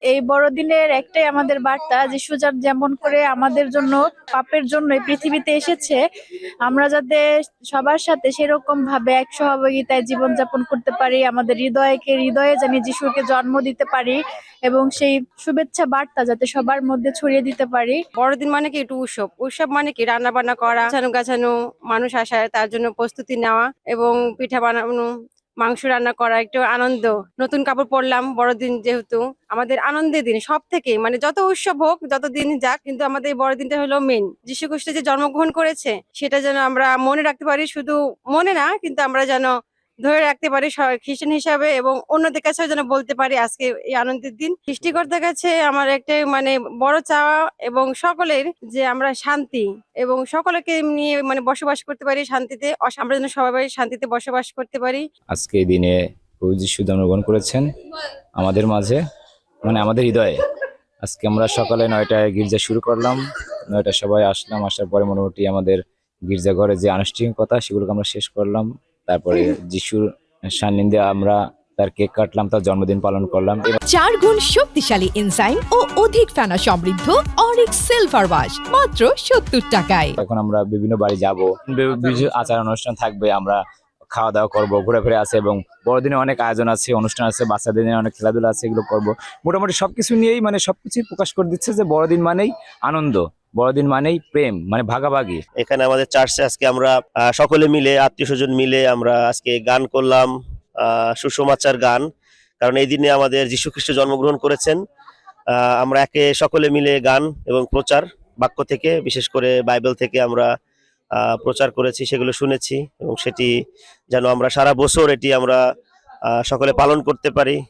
এই বড়দিনের একটাই আমাদের বার্তা, যিশু যার যেমন করে আমাদের জন্য পাপের জন্য এই পৃথিবীতে এসেছে, আমরা যাতে সবার সাথে সেরকম ভাবে এক সহযোগিতায় জীবনযাপন করতে পারি, আমাদের হৃদয়ে জানি যিশুকে জন্ম দিতে পারি এবং সেই শুভেচ্ছা বার্তা যাতে সবার মধ্যে ছড়িয়ে দিতে পারি। বড়দিন মানে কি একটু উৎসব। উৎসব মানে কি রান্না বান্না করা, গাছানো গাছানো, মানুষ আসায় তার জন্য প্রস্তুতি নেওয়া এবং পিঠা বানানো, মাংস রান্না করা, একটু আনন্দ। নতুন কাপড় পরলাম, বড়দিন যেহেতু আমাদের আনন্দের দিন। সব থেকে মানে যত উৎসব হোক, যত দিন যাক, কিন্তু আমাদের এই বড়দিনটা হলো মেন। যীশু খ্রিস্ট যে জন্মগ্রহণ করেছে সেটা যেন আমরা মনে রাখতে পারি, শুধু মনে না, কিন্তু আমরা যেন ধরে রাখতে পারি খ্রিস্টান হিসাবে, এবং অন্যদের কাছেও যেন বলতে পারি আজকে এই আনন্দের দিন। সৃষ্টিকর্তার কাছে আমার একটাই মানে বড় চাওয়া এবং সকলের, যে আমরা শান্তি এবং সকলকে নিয়ে মানে বসবাস করতে পারি শান্তিতে। আমরা যেন সবাই শান্তিতে বসবাস করতে পারি। আজকে এই দিনে প্রভু যিশু জন্মগ্রহণ করেছেন আমাদের মাঝে, মানে আমাদের হৃদয়ে। আজকে আমরা সকালে 9টায় গির্জা শুরু করলাম, 9টায় সবাই আসলাম। আসার পরে মোটামুটি আমাদের গির্জাঘরে যে আনুষ্ঠানিকতা সেগুলোকে আমরা শেষ করলাম। তারপরে যিশুর সান্নিধ্যে আমরা তার কেক কাটলাম, তার জন্মদিন পালন করলাম। 4 গুণ শক্তিশালী এনজাইম ও অধিক ফেনা সমৃদ্ধ অরিক সিলভার ওয়াশ মাত্র 70 টাকায়। এখন আমরা বিভিন্ন বাড়ি যাব, বিভিন্ন আচার অনুষ্ঠান থাকবে, আমরা খাওয়া দাওয়া করবো, ঘোরাফেরা আছে এবং বড়দিনে অনেক আয়োজন আছে, অনুষ্ঠান আছে, বাচ্চাদের নিয়ে অনেক খেলাধুলা আছে, এগুলো করবো। মোটামুটি সবকিছু নিয়েই মানে সবকিছুই প্রকাশ করে দিচ্ছে যে বড়দিন মানেই আনন্দ, বড়দিন মানেই প্রেম, মানে ভাগাভাগি। এখানে আমাদের চার্চে আজকে আমরা সকলে মিলে, আত্মীয় স্বজন মিলে আমরা আজকে গান করলাম, সুসমাচার গান। কারণ এই দিনে আমাদের যীশু খ্রিস্ট জন্মগ্রহণ করেছেন। আমরা সকলে মিলে গান এবং প্রচার, বাক্য থেকে বিশেষ করে বাইবেল থেকে আমরা প্রচার করেছি, সেগুলো শুনেছি এবং সেটি যেন আমরা সারা বছর এটি আমরা সকলে পালন করতে পারি।